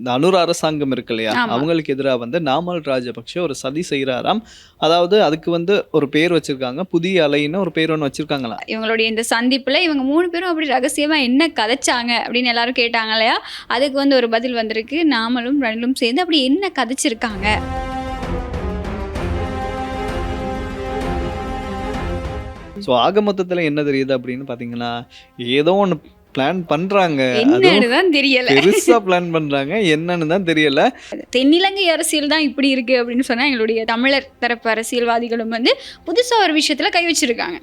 இந்த அனுர அரசாங்கம் இருக்கு இல்லையா, ஆமா. அவங்களுக்கு எதிராக வந்து நாமல் ராஜபக்ஷ ஒரு சதி செய்கிறாராம். அதாவது அதுக்கு வந்து ஒரு பேர் வச்சிருக்காங்க, புதிய அலைன்னு ஒரு பேர் ஒன்று வச்சிருக்காங்களாம். இவங்களுடைய இந்த சந்திப்புல இவங்க 3 பேரும் அப்படி ரகசியமா என்ன கதைச்சாங்க அப்படின்னு எல்லாரும் கேட்டாங்க இல்லையா? அதுக்கு வந்து ஒரு பதில் வந்திருக்கு. நாமலும் ரணிலும் சேர்ந்து அப்படி என்ன கதைச்சிருக்காங்க? ஸோ ஆக மொத்தத்துல என்ன தெரியுது அப்படின்னு பார்த்தீங்கன்னா, ஏதோ ஒன்று பிளான் பண்றாங்க. அதுவும் என்னன்னு தான் தெரியல. பெருசா பிளான் பண்றாங்க. என்னன்னு தான் தெரியல. தென்னிலங்கை அரசியல் தான் இப்படி இருக்கு அப்படின்னு சொன்னா எங்களுடைய தமிழர் தரப்பு அரசியல்வாதிகளும் வந்து புதுசா ஒரு விஷயத்துல கை வச்சிருக்காங்க.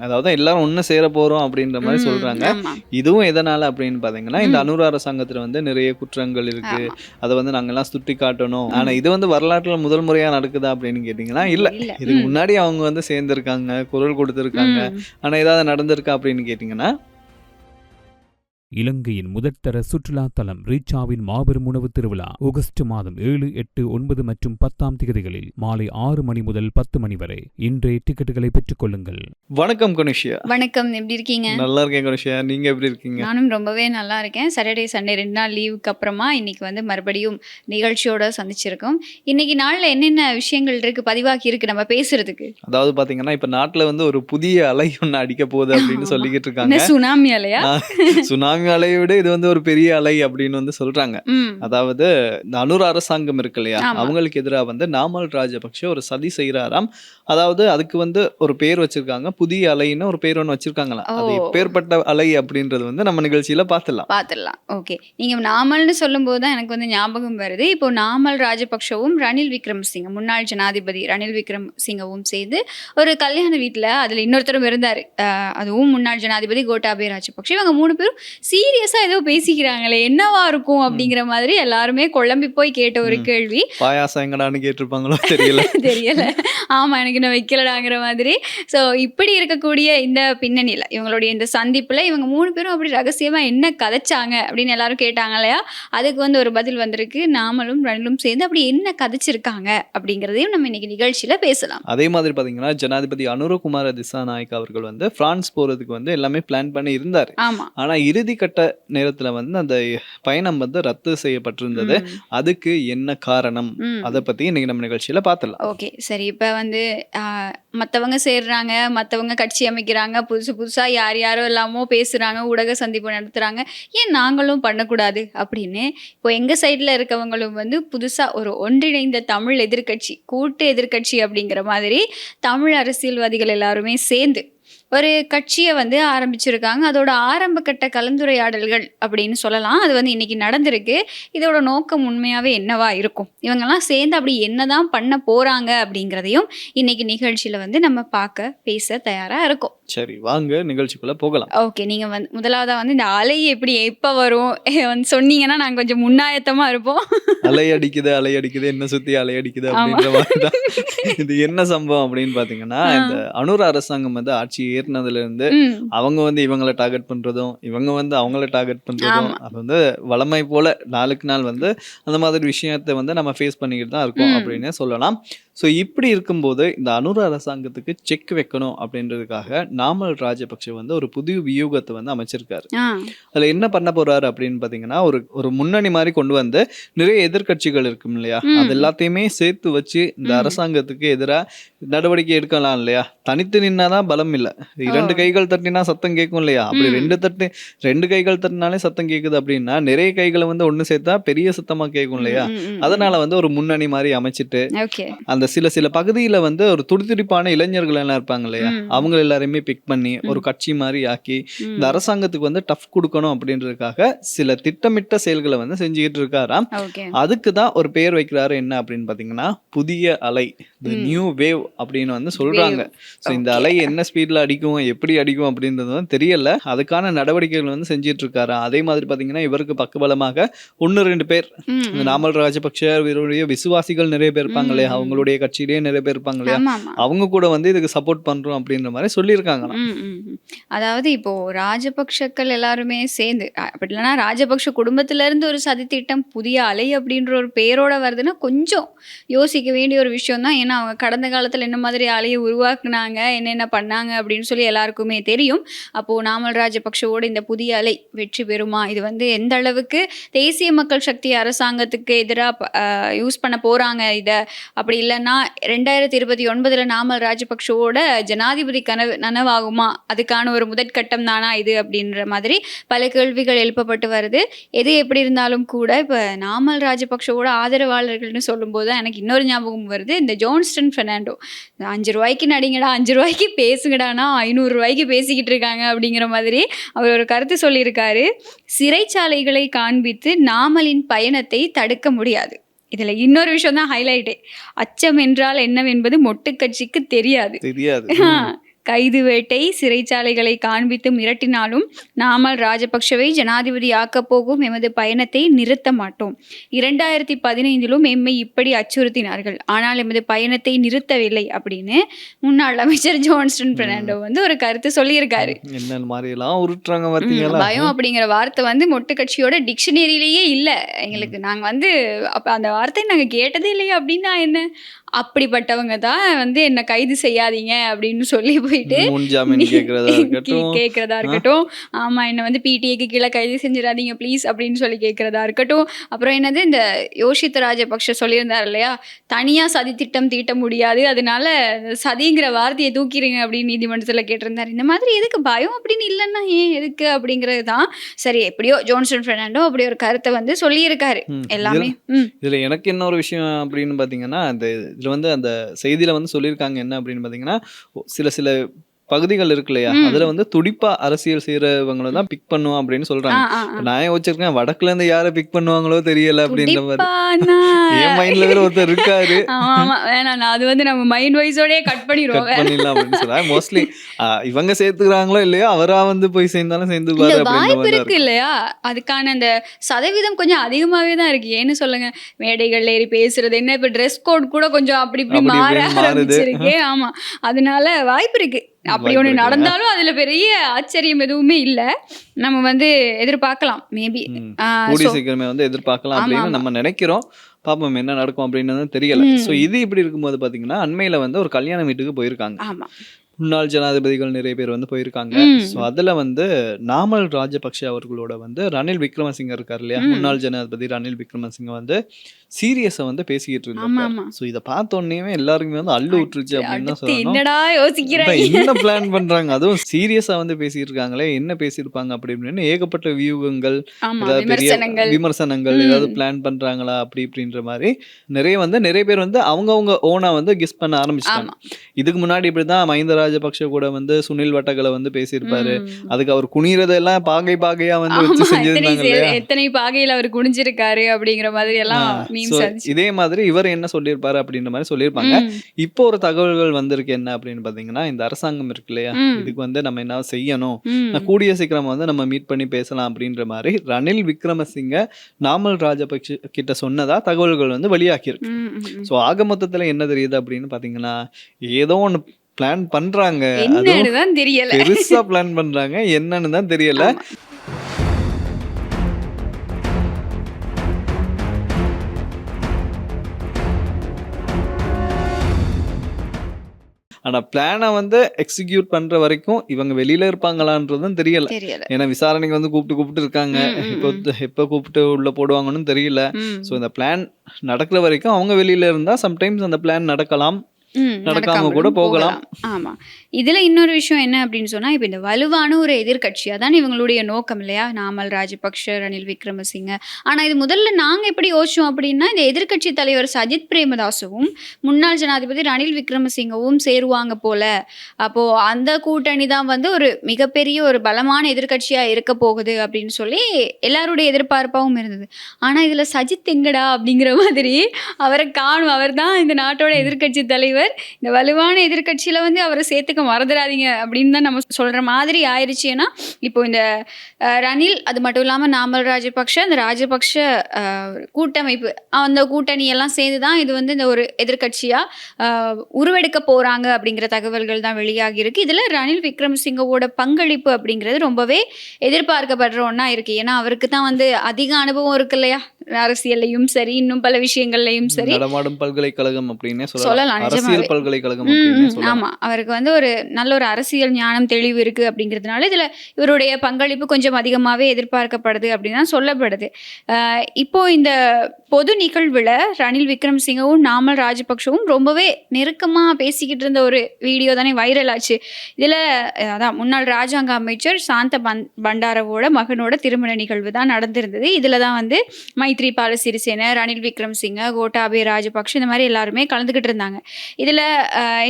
அதாவது எல்லாரும் ஒன்று சேர போறோம் அப்படின்ற மாதிரி சொல்றாங்க. ஆமா. இதுவும் எதனால அப்படின்னு பார்த்தீங்கன்னா, இந்த அனுர அரசாங்கத்துல வந்து நிறைய குற்றங்கள் இருக்கு. ஆமா. அதை வந்து நாங்கெல்லாம் சுட்டி காட்டணும். ஆனா இது வந்து வரலாற்றுல முதல் முறையா நடக்குதா அப்படின்னு கேட்டீங்கன்னா இல்ல. இல்ல. இதுக்கு முன்னாடி அவங்க வந்து சேர்ந்திருக்காங்க, குரல் கொடுத்திருக்காங்க. ஆனா ஏதாவது நடந்திருக்கா அப்படின்னு கேட்டீங்கன்னா, இலங்கையின் முதற்தர சுற்றுலா தலம் ரீச்சாவின் மாபெரும் உணவு திருவிழா ஆகஸ்ட் மாதம் 7, 8, 9 மற்றும் 10ஆம் தேதிகளில் மாலை 6 மணி முதல் 10 மணி வரை. இன்றைய டிக்கெட்டுகளை பெற்றுக் கொள்ளுங்கள். வணக்கம் கனுஷியா. வணக்கம், எப்படி இருக்கீங்க? நல்லா இருக்கேன் கனுஷியா, நீங்க எப்படி இருக்கீங்க? நானும் ரொம்பவே நல்லா இருக்கேன். சாட்டர்டே சண்டே 2 நாள் லீவுக்கு அப்புறமா இன்னைக்கு வந்து மறுபடியும் நிகழ்ச்சியோட சந்திச்சிருக்கோம். இன்னைக்கு நாள்ல என்னென்ன விஷயங்கள் இருக்கு, பதிவாகி இருக்கு நம்ம பேசுறதுக்கு? அதாவது பாத்தீங்கன்னா இப்ப நாட்டுல வந்து ஒரு புதிய அலை ஒண்ணு அடிக்க போகுது அப்படின்னு சொல்லிக்கிட்டு இருக்காங்க. என்ன சுனாமி அலையா? சுனாமி அலையை விட இது வந்து ஒரு பெரிய அலை அப்படின்னு வந்து சொல்றாங்க. அதாவது இந்த அனுர அரசாங்கம் இருக்கு இல்லையா, அவங்களுக்கு எதிராக வந்து நாமல் ராஜபக்ஷ ஒரு சதி செய்கிறாராம். அதாவது அதுக்கு வந்து ஒரு பேர் வச்சிருக்காங்க, புதிய அலைன்னு ஒரு பேர் ஒன்று வச்சிருக்காங்களாம். அது எப்பேற்பட்ட அலை அப்படின்றது வந்து நம்ம நிகழ்ச்சியில பாத்துடலாம். ஓகே, நீங்க நாமல்னு சொல்லும் போதுதான் எனக்கு வந்து ஞாபகம் வருது. இப்போ நாமல் ராஜபக்ஷவும் ரணில் விக்ரமசிங்க, முன்னாள் ஜனாதிபதி ரணில் விக்ரமசிங்கவும் சேர்ந்து ஒரு கல்யாண வீட்டுல, அதுல இன்னொருத்தரும் இருந்தாரு, அதுவும் முன்னாள் ஜனாதிபதி கோட்டாபய ராஜபக்ஷ. இவங்க 3 பேரும் சீரியஸா ஏதோ பேசிக்கிறாங்களே, என்னவா இருக்கும் அப்படிங்கிற மாதிரி எல்லாருமே குழம்பி போய் கேட்ட ஒரு கேள்வி. பாயாசம் எங்கடான்னு கேட்டிருப்பாங்களோ தெரியல. ஆமா, எனக்கு நான் வைக்கலடாங்கிற மாதிரி. ஸோ இப்படி இருக்கக்கூடிய இந்த பின்னணியில இவங்களுடைய இந்த சந்திப்புல இவங்க 3 பேரும் அப்படி ரகசியமா என்ன கதைச்சாங்க அப்படின்னு எல்லாரும் கேட்டாங்க இல்லையா? அதுக்கு வந்து ஒரு பதில் வந்திருக்கு. நாமலும் ரணிலும் சேர்ந்து அப்படி என்ன கதைச்சிருக்காங்க அப்படிங்கிறதையும் நம்ம இன்னைக்கு நிகழ்ச்சியில பேசலாம். அதே மாதிரி பாத்தீங்கன்னா ஜனாதிபதி அனுரகுமார திசாநாயக் அவர்கள் வந்து பிரான்ஸ் போறதுக்கு வந்து எல்லாமே பிளான் பண்ணி இருந்தாரு. ஆமா. ஆனா இறுதி கட்ட நேரத்துல வந்து அந்த பயணம் வந்து ரத்து செய்யப்பட்டிருந்தது. அதுக்கு என்ன காரணம், அதை பத்தி இன்னைக்கு நம்ம நிகழ்ச்சியில பாத்துடலாம். ஓகே, சரி. இப்ப வந்து மற்றவங்க சேர்றாங்க, மற்றவங்க கட்சி அமைக்கிறாங்க, புதுசா யார் யாரோ எல்லாமோ பேசுறாங்க, ஊடக சந்திப்பு நடத்துறாங்க, ஏன் நாங்களும் பண்ணக்கூடாது அப்படின்னு இப்போ எங்க சைட்ல இருக்கவங்களும் வந்து புதுசா ஒரு ஒன்றிணைந்த தமிழ் எதிர்கட்சி, கூட்டு எதிர்கட்சி அப்படிங்கிற மாதிரி தமிழ் அரசியல்வாதிகள் எல்லாருமே சேர்ந்து ஒரு கட்சியை வந்து ஆரம்பிச்சிருக்காங்க. அதோட ஆரம்ப கட்ட கலந்துரையாடல்கள் அப்படின்னு சொல்லலாம். அது வந்து இன்னைக்கு நடந்திருக்கு. இதோட நோக்கம் உண்மையாவே என்னவா இருக்கும், இவங்கெல்லாம் சேர்ந்து அப்படி என்னதான் பண்ண போறாங்க அப்படிங்கிறதையும் இன்னைக்கு நிகழ்ச்சியில வந்து நம்ம பேச தயாரா இருக்கோம். சரி, வாங்க நிகழ்ச்சிக்குள்ள போகலாம். ஓகே, நீங்க வந்து முதலாவதா வந்து இந்த அலை எப்படி எப்ப வரும் வந்து சொன்னீங்கன்னா நாங்க கொஞ்சம் முன்னாயத்தமா இருப்போம். அலை அடிக்குது என்ன சுத்தி அலை அடிக்குது அப்படின்ற மாதிரிதான். இது என்ன சம்பவம் அப்படின்னு பாத்தீங்கன்னா, இந்த அனுர அரசாங்கம் வந்து ஆட்சி ஏறினதுல இருந்து அவங்க வந்து இவங்களை டார்கெட் பண்றதும், இவங்க வந்து அவங்கள டார்கெட் பண்றதும், அது வந்து வளமை போல நாளுக்கு நாள் வந்து அந்த மாதிரி விஷயத்தை வந்து நம்ம ஃபேஸ் பண்ணிக்கிட்டு தான் இருக்கோம் அப்படின்னு சொல்லலாம். ஸோ இப்படி இருக்கும்போது இந்த அனுர அரசாங்கத்துக்கு செக் வைக்கணும் அப்படின்றதுக்காக நாமல் ராஜபக்ஷ வந்து ஒரு புதிய வியூகத்தை வந்து அமைச்சிருக்காரு. அதுல என்ன பண்ண போறாரு அப்படின்னு பாத்தீங்கன்னா, ஒரு முன்னணி மாதிரி கொண்டு வந்து நிறைய எதிர்கட்சிகள் இருக்கும் இல்லையா, அது எல்லாத்தையுமே சேர்த்து வச்சு இந்த அரசாங்கத்துக்கு எதிராக நடவடிக்கை எடுக்கலாம் இல்லையா. தனித்து நின்னாதான் பலம் இல்லை, 2 கைகள் தட்டினா சத்தம் கேட்கும் இல்லையா. அப்படி 2 கைகள் தட்டினாலே சத்தம் கேட்குது அப்படின்னா நிறைய கைகளை வந்து ஒண்ணு சேர்த்தா பெரிய சத்தமா கேட்கும் இல்லையா. அதனால வந்து ஒரு முன்னணி மாதிரி அமைச்சிட்டு அந்த சில பகுதியில வந்து ஒரு துடிதுடிப்பான இளைஞர்கள் எல்லாம் இருப்பாங்க இல்லையா, அவங்க எல்லாரையுமே பிக் பண்ணி ஒரு கட்சி மாதிரி ஆக்கி இந்த அரசாங்கத்துக்கு வந்து டஃப் கொடுக்கணும் அப்படின்றதுக்காக சில திட்டமிட்ட செயல்களை வந்து செஞ்சுக்கிட்டு இருக்காராம். அதுக்கு தான் ஒரு பெயர் வைக்கிறாரு. என்ன அப்படின்னு பாத்தீங்கன்னா, புதிய அலை, நியூ வேவ் அப்படின்னு வந்து சொல்றாங்க. ஸோ இந்த அலை என்ன ஸ்பீட்ல அடிக்கும், எப்படி அடிக்கும் அப்படின்றது வந்து தெரியல. அதுக்கான நடவடிக்கைகள் வந்து செஞ்சிட்டு இருக்காரு. அதே மாதிரி பாத்தீங்கன்னா இவருக்கு பக்கபலமாக 1-2 பேர், நாமல் ராஜபக்ஷ விசுவாசிகள் நிறைய பேர் இருப்பாங்க இல்லையா, அவங்களுடைய கட்சியிலேயே நிறைய பேர் இருப்பாங்க இல்லையா, ஆமா ஆமா. அவங்க கூட வந்து இதுக்கு சப்போர்ட் பண்றோம் அப்படின்ற மாதிரி சொல்லியிருக்காங்களாம். ம், ம், ம். அதாவது இப்போ ராஜபக்ஷக்கள் எல்லாருமே சேர்ந்து அப்படி இல்லைன்னா ராஜபக்ஷ குடும்பத்துல இருந்து ஒரு சதித்திட்டம் புதிய அலை அப்படின்ற ஒரு பேரோட வருதுன்னா கொஞ்சம் யோசிக்க வேண்டிய ஒரு விஷயம் தான். ஏன்னா அவங்க கடந்த காலத்துல என்ன மாதிரி அலையை உருவாக்குனாங்க, என்னென்ன பண்ணாங்க அப்படின்னு சொல்லி எல்லாருக்குமே தெரியும். அப்போ நாமல் ராஜபக்ஷவோட இந்த புதிய அலை வெற்றி பெறுமா, இது வந்து எந்த அளவுக்கு தேசிய மக்கள் சக்தி அரசாங்கத்துக்கு எதிராக யூஸ் பண்ண போறாங்க இதை, அப்படி இல்லைன்னா 2029 நாமல் ராஜபக்ஷவோட ஜனாதிபதி கனவு நனவாகுமா, அதுக்கான ஒரு முதற்கட்டம் தானா இது அப்படின்ற மாதிரி பல கேள்விகள் எழுப்பப்பட்டு வருது. எது எப்படி இருந்தாலும் கூட இப்போ நாமல் ராஜபக்ஷவோட ஆதரவாளர்கள்னு சொல்லும்போது தான் எனக்கு இன்னொரு ஞாபகம் வருது, இந்த ஜோன்ஸ்டன் பெர்னாண்டோ 5 ரூபாய்க்கு நடிங்கடா 5 ரூபாய்க்கு பேசுங்கடானா 500 ரூபாய்க்கு பேசிக்கிட்டு இருக்காங்க அப்படிங்கிற மாதிரி அவர் ஒரு கருத்து சொல்லியிருக்காரு. சிறைச்சாலைகளை காண்பித்து நாமலின் பயணத்தை தடுக்க முடியாது. இதில் இன்னொரு விஷயம் தான் ஹைலைட்டே, அச்சம் என்றால் என்னவென்பது மொட்டு கட்சிக்கு தெரியாது. கைது வேட்டை, சிறைச்சாலைகளை காண்பித்து மிரட்டினாலும் நாமல் ராஜபக்ஷவை ஜனாதிபதியாக்கப் போகும் எமது பயணத்தை நிறுத்த மாட்டோம். 2015 எம்மை இப்படி அச்சுறுத்தினார்கள், ஆனால் எமது பயணத்தை நிறுத்தவில்லை அப்படின்னு முன்னாள் அமைச்சர் ஜோன்ஸ்டன் பெர்னாண்டோ வந்து ஒரு கருத்து சொல்லியிருக்காரு. என்ன மாதிரி எல்லாம் உருட்டுறாங்க பாத்தீங்களா. பயம் அப்படிங்கிற வார்த்தை வந்து மொட்டு கட்சியோட டிக்ஷனரியிலேயே இல்லை எங்களுக்கு. நாங்கள் வந்து அப்போ அந்த வார்த்தையை நாங்கள் கேட்டதே இல்லையா அப்படின்னா என்ன, அப்படிப்பட்டவங்க தான் வந்து என்ன கைது செய்யாதீங்க அப்படின்னு சொல்லி போயிட்டு கேட்கறதா இருக்கட்டும். ஆமா, என்ன வந்து பிடிஏக்கு கீழே கைது செஞ்சிடாதீங்க ப்ளீஸ் அப்படின்னு சொல்லி கேட்கறதா இருக்கட்டும். அப்புறம் என்னது, இந்த யோஷித்த ராஜபக்ஷ சொல்லியிருந்தார் இல்லையா, தனியா சதி திட்டம் தீட்ட முடியாது, அதனால சதிங்கிற வார்த்தையை தூக்கிடுங்க அப்படின்னு நீதிமன்றத்தில் கேட்டிருந்தார். இந்த மாதிரி எதுக்கு பயம் அப்படின்னு இல்லைன்னா ஏன் எதுக்கு அப்படிங்கிறது தான். சரி, எப்படியோ ஜோன்ஸ்டன் பெர்னாண்டோ அப்படி ஒரு கருத்தை வந்து சொல்லியிருக்காரு. எல்லாமே இதுல எனக்கு என்ன ஒரு விஷயம் அப்படின்னு பாத்தீங்கன்னா, இதுல வந்து அந்த செய்தியில வந்து சொல்லியிருக்காங்க என்ன அப்படின்னு பாத்தீங்கன்னா, சில பகுதிகள் இருக்கு இல்லையா, அதுல வந்து துடிப்பா அரசியல் செய்யறவங்களை தான் பிக் பண்ணுவோம் அப்படின்னு சொல்றாங்க. நான் யோசிச்சிருக்கேன், வடக்குல இருந்து யாரை பிக் பண்ணுவாங்களோ தெரியல அப்படின்ற மாதிரி என் மைண்ட்ல வேற ஒருத்தர் இருக்காரு. வேணாம், அது வந்து நம்ம மைண்ட் வைஸோடயே கட் பண்ணிடலாம் அப்படின்னு சொல்றாங்க. மோஸ்ட்லி இவங்க சேர்த்துக்கிறாங்களோ இல்லையோ, அவரா வந்து போய் சேர்ந்தாலும் சேர்ந்துப்பாரு வாய்ப்பு இருக்கு இல்லையா. அதுக்கான அந்த சதவீதம் கொஞ்சம் அதிகமாவே தான் இருக்கு. ஏன்னு சொல்லுங்க, மேடைகள்ல ஏறி பேசுறது என்ன, இப்ப ட்ரெஸ் கோட் கூட கொஞ்சம் அப்படி இப்படி மாற ஆரம்பிச்சிருக்கு. ஆமா, அதனால வாய்ப்பு இருக்கு. அப்படி ஒன்று நடந்தாலும் அதுல பெரிய ஆச்சரியம் எதுவுமே இல்லை. நம்ம வந்து எதிர்பார்க்கலாம், மேபி கூடிய சீக்கிரமே வந்து எதிர்பார்க்கலாம் அப்படின்னு நம்ம நினைக்கிறோம். பாப்போம் என்ன நடக்கும் அப்படின்னு தெரியல. ஸோ இது இப்படி இருக்கும்போது பாத்தீங்கன்னா, அண்மையில வந்து ஒரு கல்யாண வீட்டுக்கு போயிருக்காங்க. ஆமா, முன்னாள் ஜனாதிபதிகள் நிறைய பேர் வந்து போயிருக்காங்க. ஸோ அதுல வந்து நாமல் ராஜபக்ஷ அவர்களோட வந்து ரணில் விக்ரமசிங்க இருக்காரு இல்லையா, முன்னாள் ஜனாதிபதி ரணில் விக்ரமசிங்க வந்து சீரியஸை வந்து பேசிக்கிட்டு இருந்தாங்க. ஸோ இதை பார்த்த உடனே எல்லாருக்குமே வந்து அள்ளு விட்டுருச்சு அப்படின்னு சொல்லணும். என்ன பிளான் பண்றாங்க, அதுவும் சீரியஸா வந்து பேசிட்டு இருக்காங்களே, என்ன பேசியிருப்பாங்க அப்படின்னு ஏகப்பட்ட வியூகங்கள், ஏதாவது பெரிய விமர்சனங்கள், ஏதாவது பிளான் பண்றாங்களா அப்படி இப்படின்ற மாதிரி நிறைய பேர் வந்து அவங்கவுங்க ஓனா வந்து கெஸ் பண்ண ஆரம்பிச்சிட்டாங்க. இதுக்கு முன்னாடி இப்படிதான் மஹிந்த ராஜபக்ஷ கூட வந்து சுனில் வட்டகலை வந்து பேசியிருப்பாரு. அதுக்கு அவர் குனிறதெல்லாம் பாகையா வந்து வச்சு செஞ்சிருந்தாங்க. எத்தனை பாகையில அவர் குனிஞ்சிருக்காரு அப்படிங்கிற மாதிரி எல்லாம் இதே மாதிரி இவர் என்ன சொல்லியிருப்பாரு அப்படின்ற மாதிரி சொல்லியிருப்பாங்க. இப்போ ஒரு தகவல்கள் வந்திருக்கு என்ன அப்படின்னு பாத்தீங்கன்னா, இந்த அரசாங்கம் இருக்கு இல்லையா, இதுக்கு வந்து நம்ம என்ன செய்யணும், கூடிய சீக்கிரம் வந்து நம்ம மீட் பண்ணி பேசலாம் அப்படின்ற மாதிரி ரணில் விக்ரமசிங்க நாமல் ராஜபக்ஷ கிட்ட சொன்னதா தகவல்கள் வந்து வெளியாகிருக்கு. ஸோ ஆக மொத்தத்துல என்ன தெரியுது அப்படின்னு பாத்தீங்கன்னா, ஏதோ ஒன்று பிளான் பண்றாங்க, பெருசா பிளான் பண்றாங்க, என்னன்னு தான் தெரியல. ஆனா பிளானை வந்து எக்ஸிக்யூட் பண்ற வரைக்கும் இவங்க வெளியில இருப்பாங்களான்றதும் தெரியல. ஏன்னா விசாரணைக்கு வந்து கூப்பிட்டு இருக்காங்க, எப்ப கூப்பிட்டு உள்ள போடுவாங்கன்னு தெரியல. ஸோ இந்த பிளான் நடக்கிற வரைக்கும் அவங்க வெளியில இருந்தா சம்டைம்ஸ் அந்த பிளான் நடக்கலாம், நடக்காம கூட போகலாம். ஆமா, இதுல இன்னொரு விஷயம் என்ன அப்படின்னு சொன்னா, இப்ப இந்த வலுவான ஒரு எதிர்கட்சியா தான் இவங்களுடைய நோக்கம் இல்லையா, நாமல் ராஜபக்ஷ, ரணில் விக்ரமசிங்க. ஆனா இது முதல்ல நாங்க எப்படி யோசிச்சோம் அப்படின்னா, இந்த எதிர்கட்சி தலைவர் சஜித் பிரேமதாசவும் முன்னாள் ஜனாதிபதி ரணில் விக்ரமசிங்கவும் சேருவாங்க போல, அப்போ அந்த கூட்டணி தான் வந்து ஒரு மிகப்பெரிய ஒரு பலமான எதிர்கட்சியா இருக்க போகுது அப்படின்னு சொல்லி எல்லாருடைய எதிர்பார்ப்பாகவும் இருந்தது. ஆனா இதுல சஜித் எங்கடா அப்படிங்கிற மாதிரி அவரை காணும், அவர் தான் இந்த நாட்டோட எதிர்கட்சி தலைவர், தலைவர் இந்த வலுவான எதிர்க்கட்சியில வந்து அவரை சேர்த்துக்க மறந்துடாதீங்க அப்படின்னு தான் நம்ம சொல்ற மாதிரி ஆயிடுச்சு. ஏன்னா இப்போ இந்த ரணில், அது மட்டும் இல்லாமல் நாமல் ராஜபக்ஷ, அந்த ராஜபக்ஷ கூட்டமைப்பு, அந்த கூட்டணி எல்லாம் சேர்ந்து தான் இது வந்து இந்த ஒரு எதிர்க்கட்சியாக உருவெடுக்க போகிறாங்க அப்படிங்கிற தகவல்கள் தான் வெளியாகி இருக்கு. இதில் ரணில் விக்ரமசிங்கவோட பங்களிப்பு அப்படிங்கிறது ரொம்பவே எதிர்பார்க்கப்படுற ஒன்றா இருக்குது. ஏன்னா அவருக்கு தான் வந்து அதிக அனுபவம் இருக்கு இல்லையா, அரசியல்லையும் சரி இன்னும் பல விஷயங்கள்லையும் சரி. நடமாடும் பல்கலைக்கழகம் அப்படின்னே சொல்லலாம், அரசியல் பல்கலைக்கழகம் அப்படின்னே சொல்லலாம். ஆமா, அவருக்கு வந்து ஒரு நல்ல ஒரு அரசியல் ஞானம் தெளிவு இருக்கு அப்படிங்கிறதுனால இதுல இவருடைய பங்களிப்பு கொஞ்சம் அதிகமாகவே எதிர்பார்க்கப்படுது அப்படின்னு தான் சொல்லப்படுது. இப்போ இந்த பொது நிகழ்வுல ரணில் விக்ரமசிங்கவும் நாமல் ராஜபக்ஷவும் ரொம்பவே நெருக்கமா பேசிக்கிட்டு இருந்த ஒரு வீடியோ தானே வைரல் ஆச்சு. இதுல அதான் முன்னாள் ராஜாங்க அமைச்சர் சாந்த பண்டாரவோட மகனோட திருமண நிகழ்வு தான் நடந்திருந்தது. இதுல தான் வந்து மைத்ரிபால சிறிசேன, ரணில் விக்ரமசிங்க, கோட்டாபய ராஜபக்ஷ இந்த மாதிரி எல்லாருமே கலந்துக்கிட்டு இருந்தாங்க. இதில்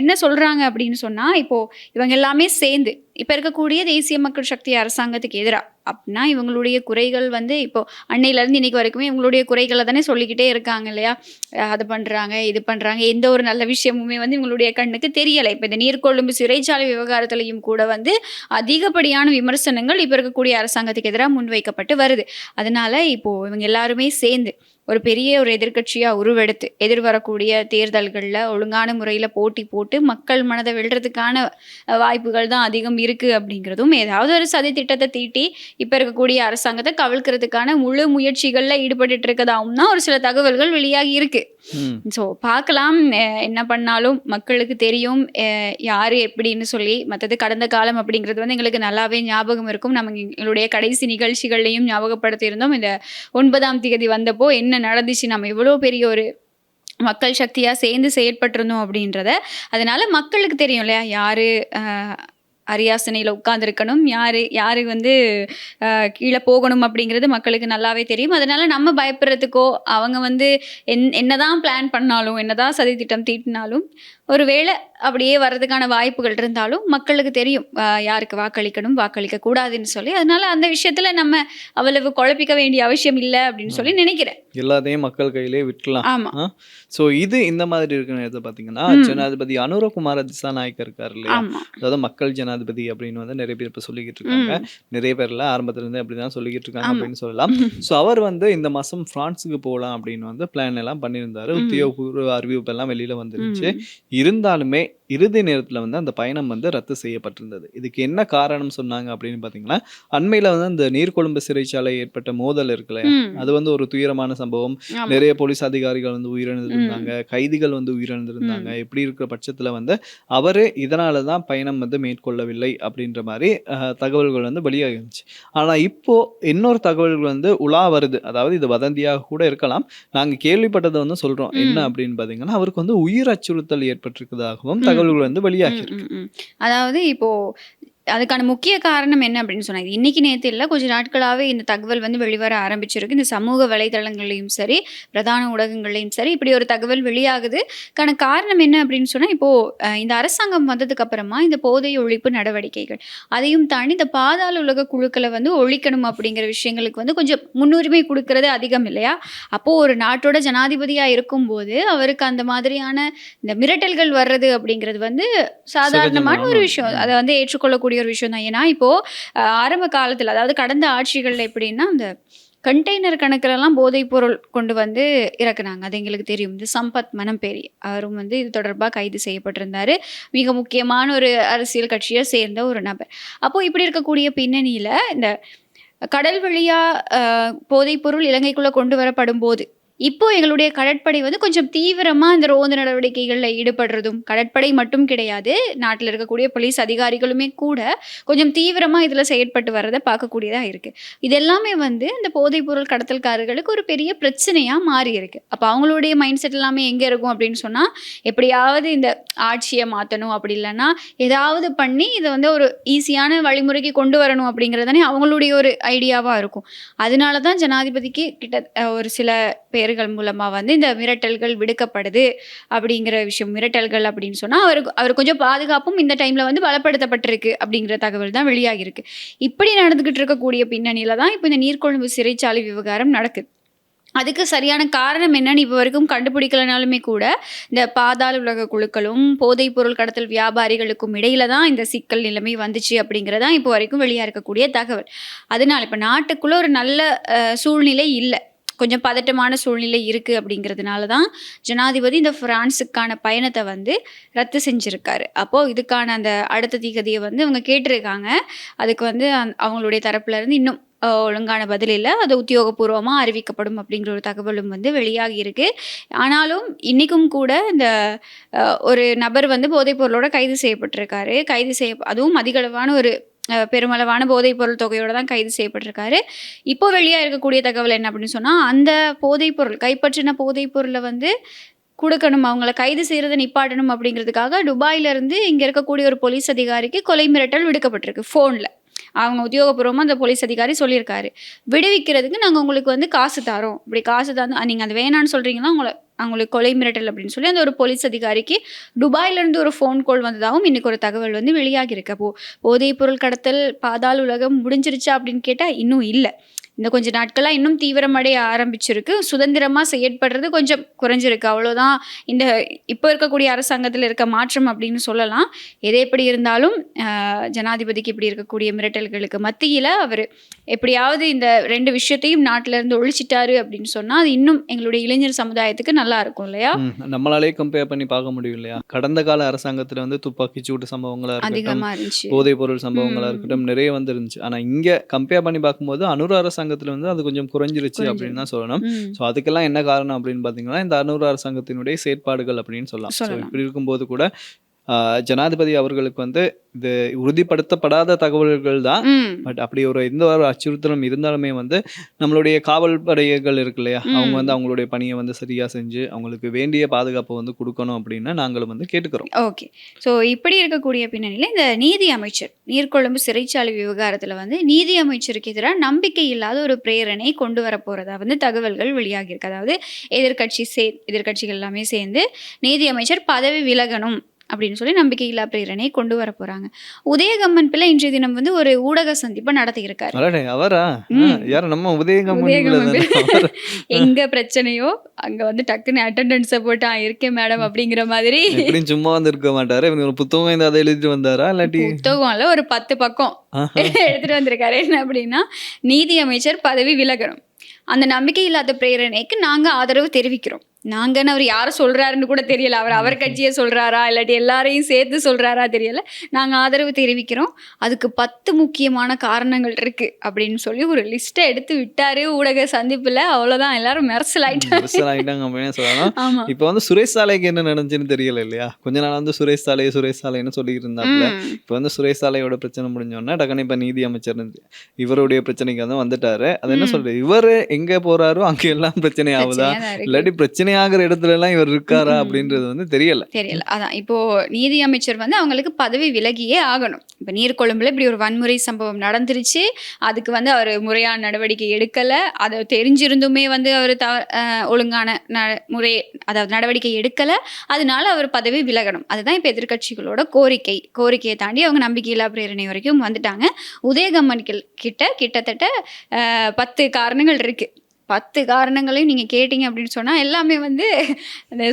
என்ன சொல்கிறாங்க அப்படின்னு சொன்னால், இப்போது இவங்க எல்லாமே சேர்ந்து இப்போ இருக்கக்கூடிய தேசிய மக்கள் சக்தி அரசாங்கத்துக்கு எதிராக அப்படின்னா இவங்களுடைய குறைகள் வந்து இப்போ அன்னையிலேருந்து இன்னைக்கு வரைக்குமே இவங்களுடைய குறைகளை தானே சொல்லிக்கிட்டே இருக்காங்க இல்லையா. அது பண்ணுறாங்க, இது பண்ணுறாங்க, எந்த ஒரு நல்ல விஷயமுமே வந்து இவங்களுடைய கண்ணுக்கு தெரியலை. இப்போ இந்த நீர்கொழும்பு சிறைச்சாலை விவகாரத்துலையும் கூட வந்து அதிகப்படியான விமர்சனங்கள் இப்போ இருக்கக்கூடிய அரசாங்கத்துக்கு எதிராக முன்வைக்கப்பட்டு வருது. அதனால இப்போது இவங்க எல்லாருமே சேர்ந்து ஒரு பெரிய ஒரு எதிர்க்கட்சியாக உருவெடுத்து எதிர்வரக்கூடிய தேர்தல்களில் ஒழுங்கான முறையில் போட்டி போட்டு மக்கள் மனதை வெல்றதுக்கான வாய்ப்புகள் தான் அதிகம் இருக்குது அப்படிங்கிறதும், ஏதாவது ஒரு சதி திட்டத்தை தீட்டி இப்போ இருக்கக்கூடிய அரசாங்கத்தை கவிழ்க்கிறதுக்கான முழு முயற்சிகளில் ஈடுபட்டு இருக்கதாகவும் தான் ஒரு சில தகவல்கள் வெளியாகி இருக்கு. ஸோ பார்க்கலாம், என்ன பண்ணாலும் மக்களுக்கு தெரியும் யார் எப்படின்னு சொல்லி. மற்றது கடந்த காலம் அப்படிங்கிறது வந்து எங்களுக்கு நல்லாவே ஞாபகம் இருக்கும். நம்ம எங்களுடைய கடைசி நிகழ்ச்சிகள்லையும் ஞாபகப்படுத்தி இருந்தோம். இந்த 9ஆம் தேதி வந்தப்போ என்ன நடந்துச்சு, நம்ம எவ்வளோ பெரிய ஒரு மக்கள் சக்தியாக சேர்ந்து செயற்பட்டிருந்தோம் அப்படின்றத. அதனால மக்களுக்கு தெரியும் இல்லையா, யார் அரியாசனையில் உட்காந்துருக்கணும், யார் வந்து கீழே போகணும் அப்படிங்கிறது மக்களுக்கு நல்லாவே தெரியும். அதனால நம்ம பயப்படுறதுக்கோ அவங்க வந்து என்னதான் பிளான் பண்ணாலும் என்னதான் சதி திட்டம் தீட்டினாலும் ஒரு வேளை அப்படியே வர்றதுக்கான வாய்ப்புகள் இருந்தாலும் மக்களுக்கு தெரியும் யாருக்கு வாக்களிக்கணும் வாக்களிக்க கூடாதுன்னு சொல்லி. அதனால அந்த விஷயத்துல நம்ம அவ்வளவு குழப்பிக்க வேண்டிய அவசியம் இல்லை அப்படின்னு சொல்லி நினைக்கிறேன். எல்லாத்தையும் மக்கள் கையிலே விட்டுலாம். ஆமா. ஸோ இது இந்த மாதிரி இருக்கிற நேரத்தை பார்த்தீங்கன்னா, ஜனாதிபதி அனுரகுமார திசாநாயக்க இருக்காரு இல்லையா, அதாவது மக்கள் ஜனாதிபதி அப்படின்னு வந்து நிறைய பேர் இப்போ சொல்லிக்கிட்டு இருக்காங்க. நிறைய பேர்ல ஆரம்பத்துல இருந்து அப்படிதான் சொல்லிக்கிட்டு இருக்காங்க அப்படின்னு சொல்லலாம். ஸோ அவர் வந்து இந்த மாசம் பிரான்ஸுக்கு போகலாம் அப்படின்னு வந்து பிளான் எல்லாம் பண்ணியிருந்தாரு. உத்தியோகபூர்வ அறிவிப்பு எல்லாம் வெளியில வந்துருச்சு. இருந்தாலுமே இறுதி நேரத்தில் வந்து அந்த பயணம் வந்து ரத்து செய்யப்பட்டிருந்தது. இதுக்கு என்ன காரணம் சொன்னாங்க அப்படின்னு பார்த்தீங்கன்னா, அண்மையில் வந்து அந்த நீர்கொழும்பு சிறைச்சாலை ஏற்பட்ட மோதல் இருக்குல்ல, அது வந்து ஒரு துயரமான சம்பவம். நிறைய போலீஸ் அதிகாரிகள் வந்து உயிரிழந்திருந்தாங்க, கைதிகள் வந்து உயிரிழந்திருந்தாங்க. இப்படி இருக்கிற பட்சத்தில் வந்து அவரு இதனால தான் பயணம் வந்து மேற்கொள்ளவில்லை அப்படின்ற மாதிரி தகவல்கள் வந்து வெளியாகி இருந்துச்சு. ஆனால் இப்போ இன்னொரு தகவல்கள் வந்து உலா வருது. அதாவது இது வதந்தியாக கூட இருக்கலாம். நாங்கள் கேள்விப்பட்டதை வந்து சொல்றோம். என்ன அப்படின்னு பார்த்தீங்கன்னா, அவருக்கு வந்து உயிர் அச்சுறுத்தல் ஏற்பட்டிருக்கிறதாகவும் தகவல்கள் வந்து வெளியாகி இருக்கு. அதாவது இப்போ அதுக்கான முக்கிய காரணம் என்ன அப்படின்னு சொன்னாங்க, இன்னைக்கு நேற்று இல்லை, கொஞ்சம் நாட்களாகவே இந்த தகவல் வந்து வெளிவர ஆரம்பிச்சிருக்கு. இந்த சமூக வலைதளங்களையும் சரி பிரதான ஊடகங்களையும் சரி இப்படி ஒரு தகவல் வெளியாகுது. காரணம் என்ன அப்படின்னு சொன்னால், இப்போது இந்த அரசாங்கம் வந்ததுக்கு அப்புறமா இந்த போதை ஒழிப்பு நடவடிக்கைகள் அதையும் தாண்டி இந்த பாதாள உலக குழுக்களை வந்து ஒழிக்கணும் அப்படிங்கிற விஷயங்களுக்கு வந்து கொஞ்சம் முன்னுரிமை கொடுக்கறது அதிகம் இல்லையா. அப்போது ஒரு நாட்டோட ஜனாதிபதியாக இருக்கும்போது அவருக்கு அந்த மாதிரியான இந்த மிரட்டல்கள் வர்றது அப்படிங்கிறது வந்து சாதாரணமான ஒரு விஷயம். அதை வந்து ஏற்றுக்கொள்ளக்கூடிய ஒரு விஷயம் தான். ஏன்னா இப்போ ஆரம்ப காலத்தில், அதாவது கடந்த ஆட்சிகள்ல எப்படின்னா அந்த கண்டெய்னர் கணக்கிலெல்லாம் போதைப் பொருள் கொண்டு வந்து இறக்குனாங்க. அது எங்களுக்கு தெரியும். இந்த சம்பத் மனம்பேரி அவரும் வந்து இது தொடர்பாக கைது செய்யப்பட்டிருந்தாரு. மிக முக்கியமான ஒரு அரசியல் கட்சியை சேர்ந்த ஒரு நபர். அப்போ இப்படி இருக்கக்கூடிய பின்னணியில் இந்த கடல் வழியாக போதைப் பொருள் இலங்கைக்குள்ளே கொண்டு வரப்படும் போது இப்போ எங்களுடைய கடற்படை வந்து கொஞ்சம் தீவிரமாக இந்த ரோந்து நடவடிக்கைகளில் ஈடுபடுறதும், கடற்படை மட்டும் கிடையாது, நாட்டில் இருக்கக்கூடிய போலீஸ் அதிகாரிகளுமே கூட கொஞ்சம் தீவிரமாக இதில் செயற்பட்டு வர்றதை பார்க்கக்கூடியதாக இருக்குது. இது எல்லாமே வந்து இந்த போதைப்பொருள் கடத்தல்காரர்களுக்கு ஒரு பெரிய பிரச்சனையாக மாறி இருக்குது. அப்போ அவங்களுடைய மைண்ட் செட் எல்லாமே எங்கே இருக்கும் அப்படின்னு சொன்னால், எப்படியாவது இந்த ஆட்சியை மாற்றணும், அப்படி இல்லைன்னா ஏதாவது பண்ணி இதை வந்து ஒரு ஈஸியான வழிமுறைக்கு கொண்டு வரணும் அப்படிங்கிறதானே அவங்களுடைய ஒரு ஐடியாவாக இருக்கும். அதனால தான் ஜனாதிபதிக்கு ஒரு சில பேர்கள் மூலமாக வந்து இந்த மிரட்டல்கள் விடுக்கப்படுது அப்படிங்கிற விஷயம். மிரட்டல்கள் அப்படின்னு சொன்னால் அவர் கொஞ்சம் பாதுகாப்பும் இந்த டைமில் வந்து பலப்படுத்தப்பட்டிருக்கு அப்படிங்கிற தகவல் தான் வெளியாகிருக்கு. இப்படி நடந்துக்கிட்டு இருக்கக்கூடிய பின்னணியில் தான் இப்போ இந்த நீர்கொழும்பு சிறைச்சாலை விவகாரம் நடக்குது. அதுக்கு சரியான காரணம் என்னன்னு இப்போ வரைக்கும் கண்டுபிடிக்கலனாலுமே கூட இந்த பாதாள உலக குழுக்களும் போதைப் பொருள் கடத்தல் வியாபாரிகளுக்கும் இடையில தான் இந்த சிக்கல் நிலைமை வந்துச்சு அப்படிங்கிறதான் இப்போ வரைக்கும் வெளியாக இருக்கக்கூடிய தகவல். அதனால இப்போ நாட்டுக்குள்ளே ஒரு நல்ல சூழ்நிலை இல்லை, கொஞ்சம் பதட்டமான சூழ்நிலை இருக்குது. அப்படிங்கிறதுனால தான் ஜனாதிபதி இந்த பிரான்ஸுக்கான பயணத்தை வந்து ரத்து செஞ்சுருக்காரு. அப்போது இதுக்கான அந்த அடுத்த திகதியை வந்து அவங்க கேட்டிருக்காங்க. அதுக்கு வந்து அவங்களுடைய தரப்புலேருந்து இன்னும் ஒழுங்கான பதில் இல்லை, அது உத்தியோகபூர்வமாக அறிவிக்கப்படும் அப்படிங்கிற ஒரு தகவலும் வந்து வெளியாகி இருக்கு. ஆனாலும் இன்றைக்கும் கூட இந்த ஒரு நபர் வந்து போதைப் பொருளோட கைது செய்யப்பட்டிருக்காரு. அதுவும் அதிகளவான ஒரு பெருமளவான போதைப் பொருள் தொகையோடு தான் கைது செய்யப்பட்டிருக்காரு. இப்போ வெளியாக இருக்கக்கூடிய தகவல் என்ன அப்படின்னு சொன்னால், அந்த போதைப் பொருள் கைப்பற்றின போதைப் பொருளை வந்து கொடுக்கணும், அவங்கள கைது செய்கிறத நிப்பாட்டணும் அப்படிங்கிறதுக்காக துபாயிலிருந்து இங்கே இருக்கக்கூடிய ஒரு போலீஸ் அதிகாரிக்கு கொலை மிரட்டல் விடுக்கப்பட்டிருக்கு ஃபோனில். அவங்க உத்தியோகபூர்வமாக அந்த போலீஸ் அதிகாரி சொல்லியிருக்காரு, விடுவிக்கிறதுக்கு நாங்கள் உங்களுக்கு வந்து காசு தரோம், இப்படி காசு தந்து நீங்கள் அது வேணான்னு சொல்கிறீங்கன்னா அவங்களுக்கு கொலை மிரட்டல் அப்படின்னு சொல்லி அந்த ஒரு போலீஸ் அதிகாரிக்கு துபாயிலிருந்து ஒரு ஃபோன் கால் வந்ததாகவும் இன்றைக்கி ஒரு தகவல் வந்து வெளியாகி இருக்கு. அப்போது போதைப் பொருள் கடத்தல் பாதாள உலகம் முடிஞ்சிருச்சா அப்படின்னு கேட்டால் இன்னும் இல்லை. இந்த கொஞ்சம் நாட்களாக இன்னும் தீவிரமடைய ஆரம்பிச்சிருக்கு. சுதந்திரமாக செயற்படுறது கொஞ்சம் குறைஞ்சிருக்கு, அவ்வளோதான் இந்த இப்போ இருக்கக்கூடிய அரசாங்கத்தில் இருக்க மாற்றம் அப்படின்னு சொல்லலாம். எது எப்படி இருந்தாலும் ஜனாதிபதிக்கு இப்படி இருக்கக்கூடிய மிரட்டல்களுக்கு மத்தியில் அவர் எப்படியாவது இந்த 2 விஷயத்தையும் நாட்டிலேருந்து ஒழிச்சிட்டாரு அப்படின்னு சொன்னால் அது இன்னும் எங்களுடைய இளைஞர் சமுதாயத்துக்கு நல்லா இருக்கும் இல்லையா? நம்மளாலே கம்பேர் பண்ணி பார்க்க முடியும் இல்லையா? கடந்த கால அரசாங்கத்தில் வந்து துப்பாக்கி சூட்டு சம்பவங்களாக இருக்கட்டும், அதிகமாக இருந்துச்சு, போதைப் பொருள் சம்பவங்களாக இருக்கட்டும், நிறைய வந்து இருந்துச்சு. ஆனால் இங்கே கம்பேர் பண்ணி பார்க்கும்போது அனுர அரசாங்கத்தில் வந்து அது கொஞ்சம் குறைஞ்சிருச்சு அப்படின்னு தான் சொல்லணும். ஸோ அதுக்கெல்லாம் என்ன காரணம் அப்படின்னு பார்த்தீங்கன்னா இந்த அனுர அரசாங்கத்தினுடைய செயற்பாடுகள் அப்படின்னு சொல்லலாம். ஸோ இப்படி இருக்கும்போது கூட ஜனாதிபதி அவர்களுக்கு வந்து இது உறுதிப்படுத்தப்படாத தகவல்கள் தான், பட் அப்படி எந்த ஒரு அச்சுறுத்தலும் இருந்தாலுமே வந்து நம்மளுடைய காவல் படைகள் இருக்கு இல்லையா, அவங்க வந்து அவங்களுடைய பணியை வந்து சரியா செஞ்சு அவங்களுக்கு வேண்டிய பாதுகாப்பை வந்து கொடுக்கணும் அப்படின்னு நாங்களும் வந்து கேட்டுக்கிறோம். ஓகே. ஸோ இப்படி இருக்கக்கூடிய பின்னணியில் இந்த நீதி அமைச்சர் நீர்கொழும்பு சிறைச்சாலை விவகாரத்தில் வந்து நீதி அமைச்சருக்கு எதிராக நம்பிக்கை இல்லாத ஒரு பிரேரணை கொண்டு வர போகிறதா வந்து தகவல்கள் வெளியாகியிருக்கு. அதாவது எதிர்கட்சிகள் எல்லாமே சேர்ந்து நீதி அமைச்சர் பதவி விலகணும் அப்படின்னு சொல்லி நம்பிக்கையில்லா பிரேரணை கொண்டு வர போறாங்க. உதயகம்மன் பிள்ளை இன்றைய தினம் வந்து ஒரு ஊடக சந்திப்பை நடத்தியிருக்காரு. எங்க பிரச்சனையோ அங்க வந்து டக்குன்னு அட்டெண்டன்ஸை போட்டு இருக்கேன் மேடம் அப்படிங்கிற மாதிரி சும்மா வந்து இருக்க மாட்டாரு. புத்தகம் அதை எழுதிட்டு வந்தாரா இல்லாட்டி புத்தகம்ல ஒரு 10 பக்கம் எடுத்துட்டு வந்திருக்காரு. என்ன அப்படின்னா, நீதி அமைச்சர் பதவி விலகணும், அந்த நம்பிக்கை இல்லாத பிரேரணைக்கு நாங்க ஆதரவு தெரிவிக்கிறோம். நாங்கன்னு அவர் யாரை சொல்றாருன்னு கூட தெரியல, அவர் கட்சியை சொல்றாரா இல்லாட்டி எல்லாரையும் சேர்த்து சொல்றாரா தெரியல, நாங்க ஆதரவு தெரிவிக்கிறோம், அதுக்கு 10 முக்கியமான காரணங்கள் இருக்கு அப்படின்னு சொல்லி ஒரு லிஸ்ட்டை எடுத்து விட்டாரு ஊடக சந்திப்புல. அவ்வளவுதான், எல்லாரும் மெர்சல் ஆயிட்டாங்க அப்படின்னு சொல்லலாம். இப்ப வந்து சுரேஷ் சாலைக்கு என்ன நடந்துச்சுன்னு தெரியல இல்லையா? கொஞ்ச நாள் வந்து சுரேஷ் சாலைன்னு சொல்லிட்டு இருந்தாங்க. இப்ப வந்து சுரேஷ் சாலையோட பிரச்சனை முடிஞ்சோன்னா டக்குனு இப்ப நீதி அமைச்சர் இவருடைய பிரச்சனைக்கு வந்து வந்துட்டாரு. அது என்ன சொல்றது, இவரு எங்க போறாரோ அங்க எல்லாம் பிரச்சனை ஆகுதா இல்லாட்டி பிரச்சனை ஆகிற இடத்துல எல்லாம் இவர் இருக்காரா அப்படின்றது வந்து தெரியல. அதான் இப்போ நீதி அமைச்சர் வந்து அவங்களுக்கு பதவி விலகியே ஆகணும். இப்போ நீர்கொழும்புல இப்படி ஒரு வன்முறை சம்பவம் நடந்துருச்சு, அதுக்கு வந்து அவர் முறையான நடவடிக்கை எடுக்கல, அதை தெரிஞ்சிருந்துமே வந்து அவர் ஒழுங்கான அதாவது நடவடிக்கை எடுக்கல, அதனால அவர் பதவி விலகணும். அதுதான் இப்போ எதிர்கட்சிகளோட கோரிக்கையை தாண்டி அவங்க நம்பிக்கையில்லா பிரேரணை வரைக்கும் வந்துட்டாங்க. உதயகம்மன் கிட்டத்தட்ட 10 காரணங்கள் இருக்கு. 10 காரணங்களையும் நீங்கள் கேட்டிங்க அப்படின்னு சொன்னால் எல்லாமே வந்து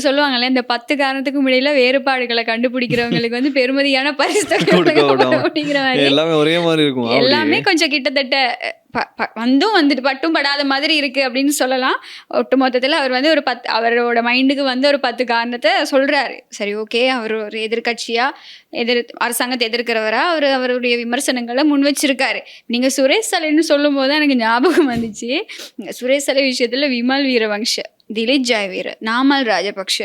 சொல்லுவாங்கல்ல, இந்த 10 காரணத்துக்கும் இடையில வேறுபாடுகளை கண்டுபிடிக்கிறவங்களுக்கு வந்து பெருமதியான பரிசு அப்படிங்கிற மாதிரி எல்லாமே ஒரே மாதிரி இருக்கும். எல்லாமே கொஞ்சம் கிட்டத்தட்ட வந்துட்டு பட்டும் படாத மாதிரி இருக்கு அப்படின்னு சொல்லலாம். ஒட்டு மொத்தத்தில் அவர் வந்து அவரோட மைண்டுக்கு வந்து ஒரு 10 காரணத்தை சொல்றாரு. சரி, ஓகே, அவர் ஒரு எதிர்கட்சியா அரசாங்கத்தை எதிர்க்கிறவரா அவருடைய விமர்சனங்களை முன் வச்சிருக்காரு. நீங்க சுரேஷ் சாலைன்னு சொல்லும் போது எனக்கு ஞாபகம் வந்துச்சு, சுரேஷ் சாலை விஷயத்துல விமல் வீரவங்ஷ, திலீப் ஜெயவீர, நாமல் ராஜபக்ஷ,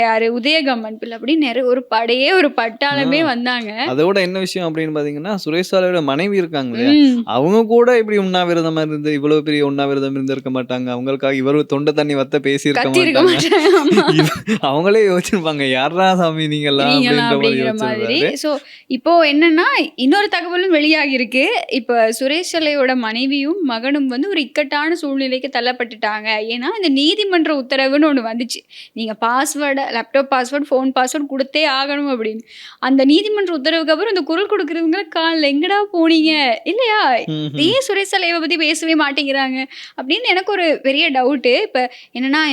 யாரு உதயகம்மன் பிள்ளை அப்படின்னு ஒரு பட்டாளமே வந்தாங்க. அதோட என்ன விஷயம் அப்படின்னு பாத்தீங்கன்னா, சுரேஷ் சாலையோட மனைவி இருக்காங்க, அவங்க கூட இப்படி உண்ணாவிரதமா இருந்து இவ்வளவு பெரிய உண்ணாவிரதம் இருந்திருக்க மாட்டாங்க. அவங்களுக்காக இவரு தொண்டை தண்ணி வத்த பேசியிருக்க மாட்டாங்க. அவங்களே யோசிச்சிருப்பாங்க, யாரா சாமி நீங்கெல்லாம் அப்படிங்கிற மாதிரி. ஸோ இப்போ என்னன்னா, இன்னொரு தகவலும் வெளியாகி இருக்கு. இப்போ சுரேஷ் சாலையோட மனைவியும் மகனும் வந்து ஒரு இக்கட்டான சூழ்நிலைக்கு தள்ளப்பட்டுட்டாங்க. ஏன்னா இந்த நீதிமன்ற நீதிமன்ற உத்தரவுன்னு ஒன்று வந்துச்சு. நீங்கள் பாஸ்வேர்டை லேப்டாப் பாஸ்வேர்டு ஃபோன் பாஸ்வேர்டு கொடுத்தே ஆகணும் அப்படின்னு. அந்த நீதிமன்ற உத்தரவுக்கு அப்புறம் இந்த குரல் கொடுக்குறவங்க காலில் எங்கடா போனீங்க இல்லையா? ஏன் சுரேஷ் தலையை பற்றி பேசவே மாட்டேங்கிறாங்க அப்படின்னு எனக்கு ஒரு பெரிய டவுட்டு. இப்போ என்னன்னா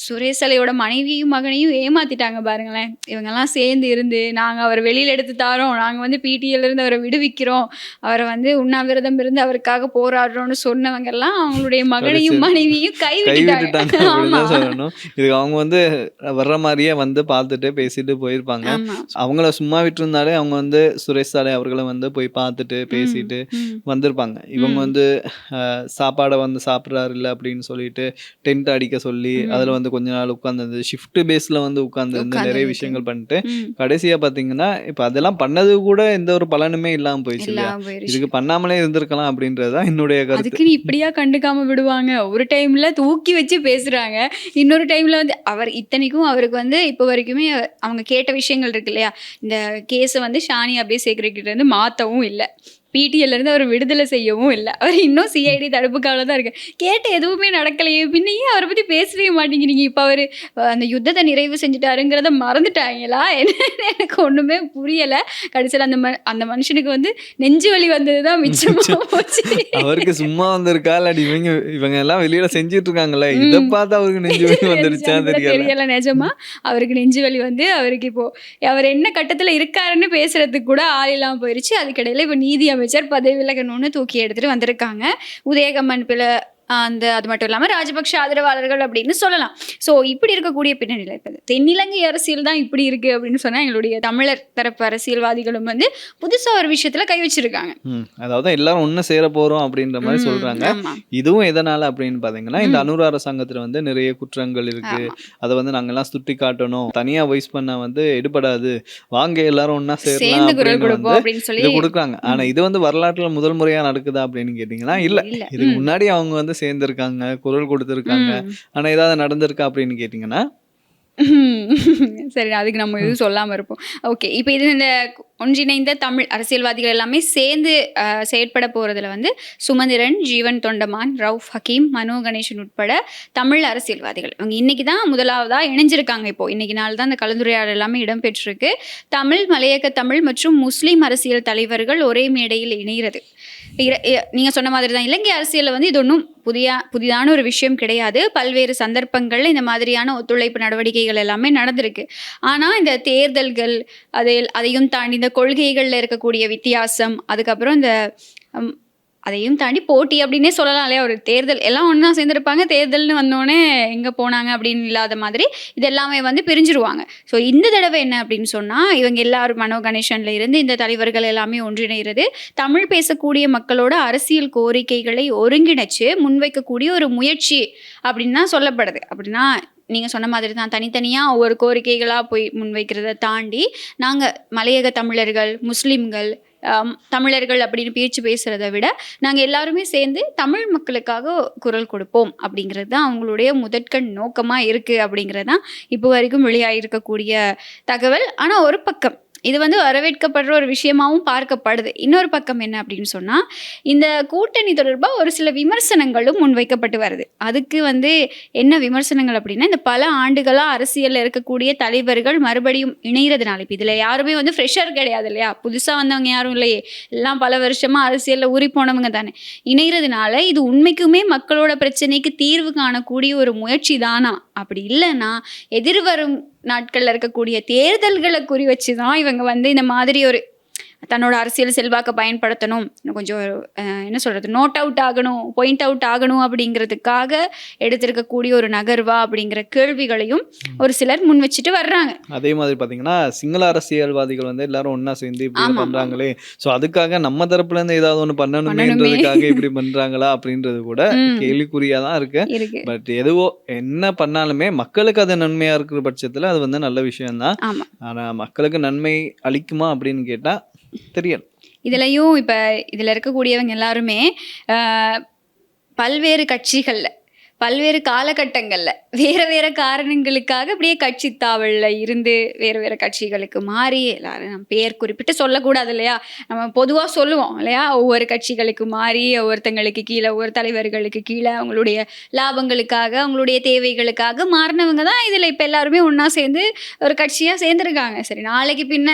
சுரேஷ் தலையோட மனைவியும் மகனையும் ஏமாத்திட்டாங்க பாருங்களேன். இவங்கெல்லாம் சேர்ந்து இருந்து நாங்கள் அவரை வெளியில் எடுத்து தாரோம், நாங்கள் வந்து பிடிஎல்லேருந்து அவரை விடுவிக்கிறோம், அவரை வந்து உண்ணாவிரதம் இருந்து அவருக்காக போராடுறோம்னு சொன்னவங்க எல்லாம் அவங்களுடைய மகனையும் மனைவியும் கைவிட்டுட்டாங்க. சொல்லணும். இதுக்கு அவங்க வந்து வர்ற மாதிரியே வந்து பார்த்துட்டு பேசிட்டு போயிருப்பாங்க. அவங்கள சும்மா விட்டு இருந்தாலே அவங்க வந்து சுரேஷ் சாலை அவர்களை வந்து போய் பார்த்துட்டு பேசிட்டு வந்திருப்பாங்க. இவங்க வந்து சாப்பாடை வந்து சாப்பிட்றாரு இல்லை அப்படின்னு சொல்லிட்டு டென்ட் அடிக்க சொல்லி அதில் வந்து கொஞ்ச நாள் உட்கார்ந்து ஷிஃப்ட் பேஸ்ல வந்து உட்கார்ந்து நிறைய விஷயங்கள் பண்ணிட்டு கடைசியா பாத்தீங்கன்னா இப்ப அதெல்லாம் பண்ணது கூட எந்த ஒரு பலனுமே இல்லாம போயிடுச்சு இல்லையா? இதுக்கு பண்ணாமலே இருந்திருக்கலாம் அப்படின்றதுதான் என்னுடைய கருத்து. அதுக்குன்னு இப்படியா கண்டுக்காம விடுவாங்க? ஒரு டைம்ல தூக்கி வச்சு பேசுறாங்க, இன்னொரு டைம்ல வந்து அவர் இத்தனைக்கும் அவருக்கு வந்து இப்போ வரைக்குமே அவங்க கேட்ட விஷயங்கள் இருக்கு இல்லையா? இந்த கேஸை வந்து ஷானி அப்படியே செக்ரட்டரி இருந்து மாற்றவும் இல்லை, பிடிஎல்லேருந்து அவர் விடுதலை செய்யவும் இல்லை, அவர் இன்னும் சிஐடி தடுப்பு காவலில் தான் இருக்கு. கேட்டு எதுவுமே நடக்கலையே, பின்னையே அவரை பற்றி பேசவே மாட்டேங்கிறீங்க. இப்போ அவர் அந்த யுத்தத்தை நிறைவு செஞ்சுட்டாருங்கிறத மறந்துட்டாங்களா என்னன்னு எனக்கு ஒன்றுமே புரியலை. கடைசியில் அந்த மனுஷனுக்கு வந்து நெஞ்சு வலி வந்தது தான் மிச்சமாக போச்சு. அவருக்கு சும்மா வந்திருக்கா இல்லாட்டி இவங்க எல்லாம் வெளியில செஞ்சுட்டு இருக்காங்களே, இதை பார்த்து அவருக்கு நெஞ்சு வலி வந்துருச்சா தெரியல. நிஜமா அவருக்கு நெஞ்சு வலி வந்து அவருக்கு இப்போ அவர் என்ன கட்டத்தில் இருக்காருன்னு பேசுறதுக்கு கூட ஆள் இல்லாமல் போயிருச்சு. அதுக்கிடையில இப்போ நீதி அமைச்சர் பதவி விலகணும்னு தூக்கி எடுத்துட்டு வந்திருக்காங்க. உதயகம்மன் பிள்ளை அது மட்டும் இல்லாமல் ராஜபக்ஷ ஆதரவாளர்கள் அப்படின்னு சொல்லலாம். ஸோ இப்படி இருக்கக்கூடிய பின்னணியில் இப்போ தென்னிலங்கை அரசியல் தான் இப்படி இருக்கு அப்படின்னு சொன்னால் எங்களுடைய தமிழர் தரப்பு அரசியல்வாதிகளும் வந்து புதுசாக ஒரு விஷயத்துல கை வச்சிருக்காங்க. அதாவது எல்லாரும் ஒன்று சேர போறோம் அப்படின்ற மாதிரி சொல்றாங்க. இதுவும் எதனால அப்படின்னு பாத்தீங்கன்னா இந்த அனுர அரசாங்கத்துல வந்து நிறைய குற்றங்கள் இருக்கு, அதை வந்து நாங்கெல்லாம் சுட்டி காட்டணும், தனியா வாய்ஸ் பண்ண வந்து எடுபடாது, வாங்க எல்லாரும் ஒன்னா சேர்ந்து குரல் கொடுப்போம் அப்படின்னு சொல்லி கொடுக்குறாங்க. ஆனா இது வந்து வரலாற்றுல முதல் முறையா நடக்குதா அப்படின்னு கேட்டீங்கன்னா இல்ல. இதுக்கு முன்னாடி அவங்க வந்து சேர்ந்திருக்காங்க, குரல் கொடுத்திருக்காங்க. ஆனா ஏதாவது நடந்திருக்கா அப்படின்னு கேட்டீங்கன்னா சரி, அதுக்கு நம்ம எதுவும் சொல்லாம இருப்போம். ஓகே, இப்போ இது இந்த ஒன்றிணைந்த தமிழ் அரசியல்வாதிகள் எல்லாமே சேர்ந்து செயற்பட போறதுல வந்து சுமந்திரன், ஜீவன் தொண்டமான், ரவுஃப் ஹக்கீம், மனோ கணேசன் உட்பட தமிழ் அரசியல்வாதிகள் அவங்க இன்னைக்கு தான் முதலாவதா இணைஞ்சிருக்காங்க. இப்போ இன்னைக்கு நாள் தான் இந்த கலந்துரையாடல் எல்லாமே இடம்பெற்றிருக்கு. தமிழ், மலையக தமிழ் மற்றும் முஸ்லீம் அரசியல் தலைவர்கள் ஒரே மேடையில் இணைகிறது. நீங்க சொன்ன மாதிரி தான் இலங்கை அரசியலில் வந்து இது ஒன்றும் புதிதான ஒரு விஷயம் கிடையாது. பல்வேறு சந்தர்ப்பங்கள்ல இந்த மாதிரியான ஒத்துழைப்பு நடவடிக்கைகள் எல்லாமே நடந்திருக்கு. ஆனால் இந்த தேர்தல்கள் அதையும் தாண்டி இந்த கொள்கைகளில் இருக்கக்கூடிய வித்தியாசம், அதுக்கப்புறம் இந்த அதையும் தாண்டி போட்டி அப்படின்னே சொல்லலாம் இல்லையா? ஒரு தேர்தல் எல்லாம் ஒன்றா சேர்ந்துருப்பாங்க, தேர்தல்னு வந்தோடனே எங்கே போனாங்க அப்படின்னு இல்லாத மாதிரி இது எல்லாமே வந்து பிரிஞ்சிருவாங்க. ஸோ இந்த தடவை என்ன அப்படின்னு சொன்னால் இவங்க எல்லாரும் மனோ கணேசன்ல இருந்து இந்த தலைவர்கள் எல்லாமே ஒன்றிணைகிறது தமிழ் பேசக்கூடிய மக்களோட அரசியல் கோரிக்கைகளை ஒருங்கிணைச்சு முன்வைக்கக்கூடிய ஒரு முயற்சி அப்படின்னு தான் சொல்லப்படுது. அப்படின்னா நீங்கள் சொன்ன மாதிரி தான் தனித்தனியாக ஒவ்வொரு கோரிக்கைகளாக போய் முன்வைக்கிறத தாண்டி நாங்கள் மலையக தமிழர்கள், முஸ்லீம்கள், தமிழர்கள் அப்படின்னு பேச்சு பேசுகிறத விட நாங்கள் எல்லாருமே சேர்ந்து தமிழ் மக்களுக்காக குரல் கொடுப்போம் அப்படிங்கிறது தான் அவங்களுடைய முதற்கண் நோக்கமாக இருக்குது அப்படிங்கிறது தான் இப்போ வரைக்கும் வெளியாகிருக்கக்கூடிய தகவல். ஆனால் ஒரு பக்கம் இது வந்து வரவேற்கப்படுற ஒரு விஷயமாகவும் பார்க்கப்படுது. இன்னொரு பக்கம் என்ன அப்படின்னு சொன்னால் இந்த கூட்டணி தொடர்பாக ஒரு சில விமர்சனங்களும் முன்வைக்கப்பட்டு வருது. அதுக்கு வந்து என்ன விமர்சனங்கள் அப்படின்னா, இந்த பல ஆண்டுகளாக அரசியலில் இருக்கக்கூடிய தலைவர்கள் மறுபடியும் இணைகிறதுனால, இப்போ இதில் யாருமே வந்து ஃப்ரெஷர் கிடையாது இல்லையா, புதுசாக வந்தவங்க யாரும் இல்லையே, எல்லாம் பல வருஷமாக அரசியலில் ஊறி போனவங்க தானே. இணைகிறதுனால இது உண்மைக்குமே மக்களோட பிரச்சனைக்கு தீர்வு காணக்கூடிய ஒரு முயற்சி தானா? அப்படி இல்லைன்னா எதிர்வரும் நாட்களில் இருக்கக்கூடிய தேர்தல்களை குறி வச்சு தான் இவங்க வந்து இந்த மாதிரி ஒரு தன்னோட அரசியல் செல்வாக்கை பயன்படுத்தணும், இன்னும் கொஞ்சம் என்ன சொல்கிறது, நோட் அவுட் ஆகணும், பாயிண்ட் அவுட் ஆகணும் அப்படிங்கிறதுக்காக எடுத்திருக்கக்கூடிய ஒரு நகர்வா அப்படிங்கிற கேள்விகளையும் ஒரு சிலர் முன் வச்சுட்டு வர்றாங்க. அதே மாதிரி பார்த்தீங்கன்னா சிங்கள அரசியல்வாதிகள் வந்து எல்லாரும் ஒன்றா சேர்ந்து இப்படி பண்ணுறாங்களே, ஸோ அதுக்காக நம்ம தரப்புலேருந்து ஏதாவது ஒன்று பண்ணணுமேன்றதுக்காக இப்படி பண்ணுறாங்களா அப்படின்றது கூட கேள்விக்குறியாக தான் இருக்கு. பட் எதுவோ என்ன பண்ணாலுமே மக்களுக்கு அது நன்மையாக இருக்கிற பட்சத்தில் அது வந்து நல்ல விஷயம்தான். ஆனால் மக்களுக்கு நன்மை அளிக்குமா அப்படின்னு கேட்டால் தெரியல. இதுலயும் இப்ப இதுல இருக்கக்கூடியவங்க எல்லாருமே பல்வேறு கட்சிகள்ல பல்வேறு காலகட்டங்கள்ல வேற வேற காரணங்களுக்காக அப்படியே கட்சி தாவல்ல இருந்து வேற வேற கட்சிகளுக்கு மாறி, எல்லாரும் நம்ம பேர் குறிப்பிட்டு சொல்லக்கூடாது இல்லையா, நம்ம பொதுவா சொல்லுவோம் இல்லையா, ஒவ்வொரு கட்சிகளுக்கு மாறி ஒவ்வொருத்தங்களுக்கு கீழே ஒவ்வொரு தலைவர்களுக்கு கீழே அவங்களுடைய லாபங்களுக்காக அவங்களுடைய தேவைகளுக்காக மாறினவங்க தான் இதுல இப்ப எல்லாருமே ஒண்ணா சேர்ந்து ஒரு கட்சியா சேர்ந்துருக்காங்க. சரி, நாளைக்கு பின்ன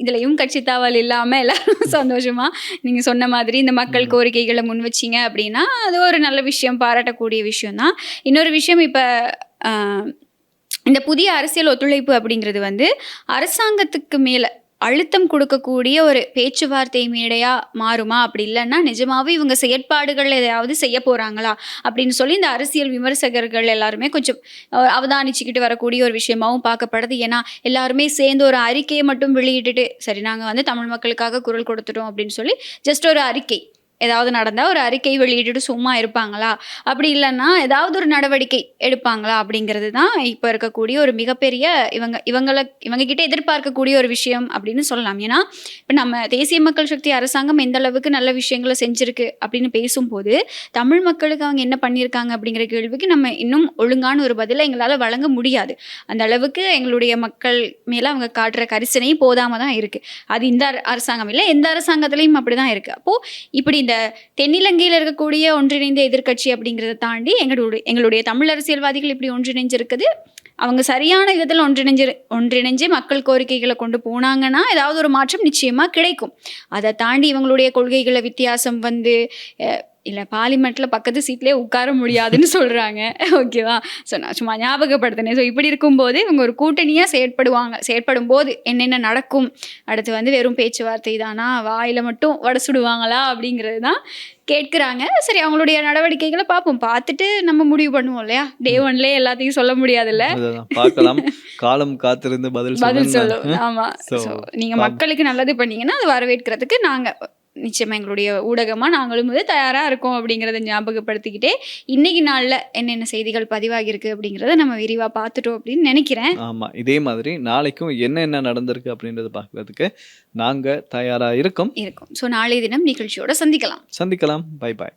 இதுலயும் கட்சி தாவல் இல்லாம எல்லாரும் சந்தோஷமா நீங்க சொன்ன மாதிரி இந்த மக்கள் கோரிக்கைகளை முன் வச்சீங்க அப்படின்னா அது ஒரு நல்ல விஷயம், பாராட்டக்கூடிய விஷயம் தான். இன்னொரு விஷயம், இப்ப இந்த புதிய அரசியல் ஒத்துழைப்பு அப்படிங்கிறது வந்து அரசாங்கத்துக்கு மேல அழுத்தம் கொடுக்கக்கூடிய ஒரு பேச்சுவார்த்தை மேடையா மாறுமா? அப்படி இல்லைன்னா நிஜமாவே இவங்க செயற்பாடுகள் எதையாவது செய்ய போறாங்களா அப்படின்னு சொல்லி இந்த அரசியல் விமர்சகர்கள் எல்லாருமே கொஞ்சம் அவதானிச்சுக்கிட்டு வரக்கூடிய ஒரு விஷயமாவும் பார்க்கப்படுது. ஏன்னா எல்லாருமே சேர்ந்து ஒரு அறிக்கையை மட்டும் வெளியிட்டுட்டு சரி நாங்கள் வந்து தமிழ் மக்களுக்காக குரல் கொடுத்துட்டோம் அப்படின்னு சொல்லி ஜஸ்ட் ஒரு அறிக்கை ஏதாவது நடந்தால் ஒரு அறிக்கை வெளியிட்டுட்டு சும்மா இருப்பாங்களா, அப்படி இல்லைன்னா ஏதாவது ஒரு நடவடிக்கை எடுப்பாங்களா அப்படிங்கிறது தான் இப்போ இருக்கக்கூடிய ஒரு மிகப்பெரிய இவங்ககிட்ட எதிர்பார்க்கக்கூடிய ஒரு விஷயம் அப்படின்னு சொல்லலாம். ஏன்னா இப்போ நம்ம தேசிய மக்கள் சக்தி அரசாங்கம் எந்த அளவுக்கு நல்ல விஷயங்களை செஞ்சுருக்கு அப்படின்னு பேசும்போது தமிழ் மக்களுக்கு அவங்க என்ன பண்ணியிருக்காங்க அப்படிங்கிற கேள்விக்கு நம்ம இன்னும் ஒழுங்கான ஒரு பதிலை எங்களால் வழங்க முடியாது. அந்த அளவுக்கு எங்களுடைய மக்கள் மேலே அவங்க காட்டுற கரிசனை போதாமல் தான் இருக்குது. அது இந்த அரசாங்கம் இல்லை, எந்த அரசாங்கத்துலேயும் அப்படி தான் இருக்குது. அப்போது இப்படி இந்த தென்னிலங்கையில் இருக்கக்கூடிய ஒன்றிணைந்த எதிர்க்கட்சி அப்படிங்கிறத தாண்டி எங்களுடைய தமிழ் அரசியல்வாதிகள் இப்படி ஒன்றிணைஞ்சிருக்குது. அவங்க சரியான விதத்தில் ஒன்றிணைஞ்சு மக்கள் கோரிக்கைகளை கொண்டு போனாங்கன்னா ஏதாவது ஒரு மாற்றம் நிச்சயமாக கிடைக்கும். அதை தாண்டி இவங்களுடைய கொள்கைகளை வித்தியாசம் வந்து இல்லை பார்லிமெண்ட்டில் பக்கத்து சீட்லேயே உட்கார முடியாதுன்னு சொல்கிறாங்க. ஓகேவா? ஸோ நான் சும்மா ஞாபகப்படுத்தினேன். ஸோ இப்படி இருக்கும்போது இவங்க ஒரு கூட்டணியாக செயற்படும் போது என்னென்ன நடக்கும், அடுத்து வந்து வெறும் பேச்சுவார்த்தை தானா, வாயில் மட்டும் வடை சுடுவாங்களா அப்படிங்கிறது தான் கேட்குறாங்க. சரி, அவங்களுடைய நடவடிக்கைகளை பார்ப்போம், பார்த்துட்டு நம்ம முடிவு பண்ணுவோம் இல்லையா. டே ஒன்லேயே எல்லாத்தையும் சொல்ல முடியாதுல்ல, பார்க்கலாம், காலம் காத்திருந்து பதில் சொல்லும். ஆமாம். ஸோ நீங்கள் மக்களுக்கு நல்லது பண்ணீங்கன்னா அது வரவேற்கிறதுக்கு நாங்கள் நிச்சயமாக எங்களுடைய ஊடகமாக நாங்களும் வந்து தயாராக இருக்கோம் அப்படிங்கிறத ஞாபகப்படுத்திக்கிட்டே இன்னைக்கு நாளில் என்னென்ன செய்திகள் பதிவாகிருக்கு அப்படிங்கிறத நம்ம விரிவாக பார்த்துட்டோம் அப்படின்னு நினைக்கிறேன். ஆமாம், இதே மாதிரி நாளைக்கும் என்ன நடந்திருக்கு அப்படின்றத பார்க்கறதுக்கு நாங்கள் தயாராக இருக்கோம். ஸோ நாளைய தினம் நிகழ்ச்சியோட சந்திக்கலாம். Bye bye.